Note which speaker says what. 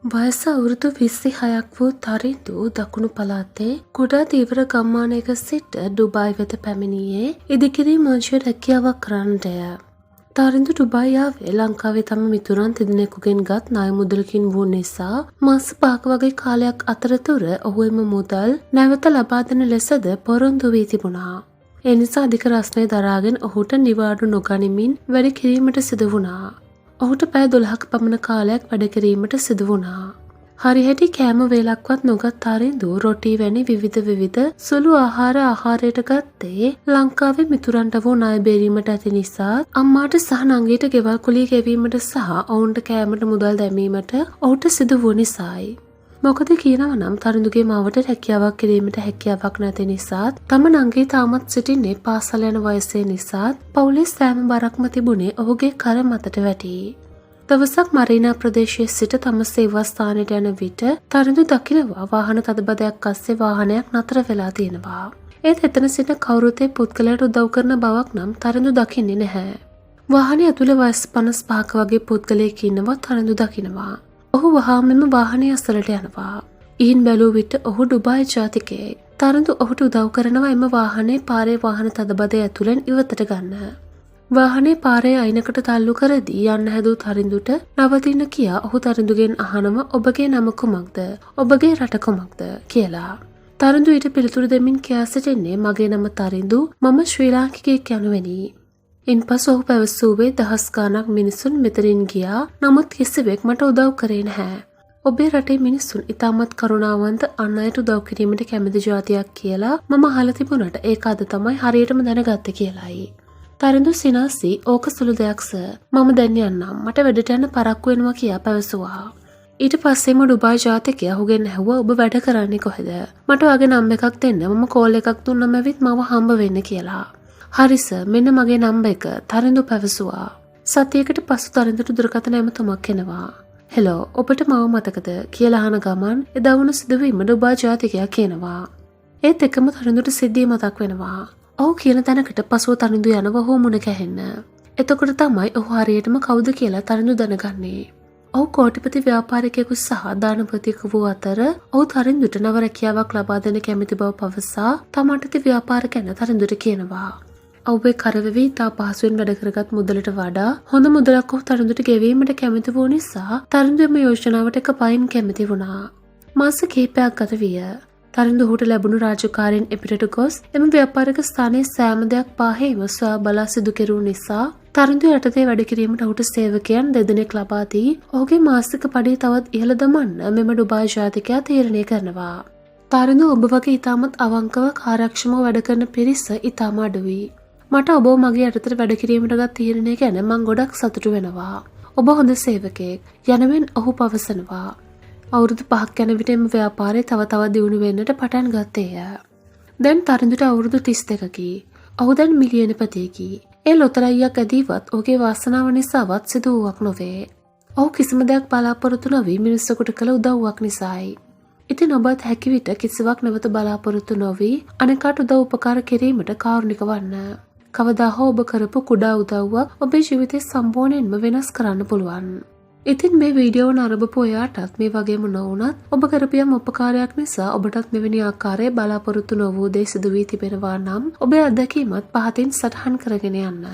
Speaker 1: වයස අවුරුදු 26ක් වූ තරිඳු දකුණු පළාතේ කුඩා දීවර ගම්මානයක සිට ඩුබායි වෙත පැමිණියේ ඉදිකිරීම් අංශයේ රැකියාවක් කරන්නටය. තරිඳු ඩුබායි ආවේ ලංකාවේ තම මිතුරන් තිදෙනෙකුගෙන් ගත් ණය මුදලකින් වූ නිසා මාස 5ක වගේ කාලයක් අතරතුර ඔහු එම මුදල් නැවත ලබා දෙන ලෙසද පොරොන්දු වී තිබුණා. ඒ නිසා අධික රස්නේ දරාගෙන ඔහුට නිවාඩු නොගනිමින් වැඩ කිරීමට සිදු වුණා. ඔහුට පැය 12ක පමණ කාලයක් වැඩ කිරීමට සිදු වුණා. හරිහැටි කෑම වේලක්වත් නොගත් තරිඳු රොටි වැනි විවිධ සුළු ආහාරයට ගත්තේ ලංකාවේ මිතුරන්ට වූ ණය බේරීමට ඇති නිසා අම්මාට සහ නංගිට ගෙවල් කුලිය ගෙවීමට සහ ඔවුන්ට කෑමට මුදල් දැමීමට ඔහුට සිදු වූ නිසායි. මොකද කියනවා නම් තරිඳුගේ මවට රැකියාවක් කිරීමට හැකියාවක් නැති නිසාත් තම නංගි තාමත් සිටින්නේ පාසල යන වයසේ නිසාත් පවුලේ සෑම බරක්ම තිබුණේ ඔහුගේ කර මතට වැටි. දවසක් මරීනා ප්‍රදේශයේ සිට තම සේවා ස්ථානයට යන විට තරිඳු දකිනවා වාහන තදබදයක් අස්සේ වාහනයක් නතර වෙලා තියෙනවා. ඒත් එතන සිට කවුරුත් ඒ පුද්ගලයාට උදව් කරන බවක් නම් තරිඳු දකින්නේ නැහැ. වාහනේ ඇතුළේ වයස 55ක වගේ පුද්ගලයෙක් ඉන්නවා තරිඳු දකිනවා. ඔහු වහාම මෙම වාහනේ අසලට යනවා. ඉන් බැලුව විට ඔහු ඩුබායි ජාතිකයෙක්. තරිඳු ඔහුට උදව් කරනවා එම වාහනේ පාරේ වාහන තදබදය ඇතුළෙන් ඉවතට ගන්න. වාහනේ පාරේ අයිනකට තල්ලු කරදී යන්න හැදූ තරිඳුට නවතින්න කියා ඔහු තරිඳුගෙන් අහනවා ඔබගේ නම කුමක්ද? ඔබගේ රට කුමක්ද කියලා. තරිඳු ඊට පිළිතුරු දෙමින් කියා සිටින්නේ මගේ නම තරිඳු මම ශ්‍රී ලාංකිකයෙක් යනුවෙනි. ඉන්පසු ඔහු පැවසුවේ දහස් ගාණක් මිනිසුන් මෙතනින් ගියා නමුත් කිසිවෙක් මට උදව් කරේ නැහැ. ඔබේ රටේ මිනිසුන් ඉතාමත් කරුණාවන්ත අන් අයට උදව් කිරීමට කැමති ජාතියක් කියලා මම අහලා තිබුණාට ඒක අද තමයි හරියටම දැනගත්තේ කියලායි. තරිඳු සිනාසි ඕක සුළු දෙයක් සර්. මම දැන් යන්නම්. මට වැඩට යන්න පරක්කු වෙනවා කියා පැවසුවා. ඊට පස්සේම ඩුබායි ජාතිකයා ඔහුගෙන් ඇහුවා ඔබ වැඩ කරන්නේ කොහෙද? මට වගේ නම් එකක් දෙන්න. මම කෝල් එකක් දුන්නම ඇවිත් මම හම්බ වෙන්න කියලා. හරි සර් මෙන්න මගේ නම්බර් එක තරිඳු පැවසුවා. සතියකට පසු තරිඳුට දුරකථන ඇමතුමක් එනවා. හෙලෝ ඔබට මව මතකද කියලා අහන ගමන් එදා වුණ සිදුවීම ඩුබායි ජාතිකයා කියනවා. ඒත් එකම තරිඳුට සිද්ධිය මතක් වෙනවා. ඔහු කියන තැනකට පසුව තරිඳු යනවා ඔහු මුණ ගැහෙන්න. එතකොට තමයි ඔහු හරියටම කවුද කියලා තරිඳු දැනගන්නේ. ඔහු කෝටිපති ව්‍යාපාරිකයෙකු සහ දානපතියෙකු වූ අතර ඔහු තරිඳුට නව රැකියාවක් ලබා දෙන්න කැමති බව පවසා තමාට ති ව්‍යාපාර ගැන තරිඳුට කියනවා. ඔහුගේ කරවැවි ඉතා පහසුවෙන් වැඩ කරගත් මුදලට වඩා හොඳ මුදලක් ඔහු තරිඳුට ගෙවීමට කැමති වූ නිසා තරිඳු එම යෝජනාවට එක පයින් කැමති වුණා. මාස කිහිපයක් ගත විය. තරිඳු ඔහුට ලැබුණු රාජකාරියෙන් එපිටට ගොස් එම ව්‍යාපාරික ස්ථානයේ සෑම දෙයක් පාහේම සොයා බලා සිදු කෙරූ නිසා තරිඳු යටතේ වැඩ කිරීමට ඔහුට සේවකයන් දෙදෙනෙක් ලබා දී ඔහුගේ මාසික පඩිය තවත් ඉහළ දමන්න මෙම ඩුබායි ජාතිකයා තීරණය කරනවා. තරිඳු ඔබ වගේ ඉතාමත් අවංකව කාර්යක්ෂමව වැඩ කරන පිරිස ඉතාම අඩුයි. මට ඔබ මගේ යටතට වැඩ කිරීමට ගත් තීරණය ගැන මං ගොඩක් සතුටු වෙනවා. ඔබ හොඳ සේවකයෙක් යනුවෙන් ඔහු පවසනවා. අවුරුදු 5ක් යන විට එම ව්‍යාපාරය තව තවත් දියුණු වෙන්නට පටන් ගත්තේය. දැන් තරිඳුට අවුරුදු 32කි. ඔහු දැන් මිලියනපතියෙකි. ඒ ලොතරැයියක් ඇදීවත් ඔහුගේ වාසනාව නිසාවත් සිදු වූවක් නොවේ. ඔහු කිසිම දෙයක් බලාපොරොත්තු නොවී මිනිස්සුන්ට කළ උදව්වක් නිසායි. ඉතින් ඔබත් හැකි විට කිසිවක් නැවත බලාපොරොත්තු නොවී අනෙකාට උදව් උපකාර කිරීමට කාරුණික වන්න. කවදා හෝ ඔබ කරපු කුඩා උදව්වක් ඔබේ ජීවිතේ සම්පූර්ණයෙන්ම වෙනස් කරන්න පුළුවන්. ඉතින් මේ වීඩියෝ නරඹපු ඔයාටත් මේ වගේම නොවුනත් ඔබ කරපු යම් උපකාරයක් නිසා ඔබටත් මෙවැනි ආකාරයේ බලාපොරොත්තු නොවූ දේ සිදු වී තිබෙනවා නම් ඔබේ අත්දැකීමත් පහතින් සටහන් කරගෙන යන්න.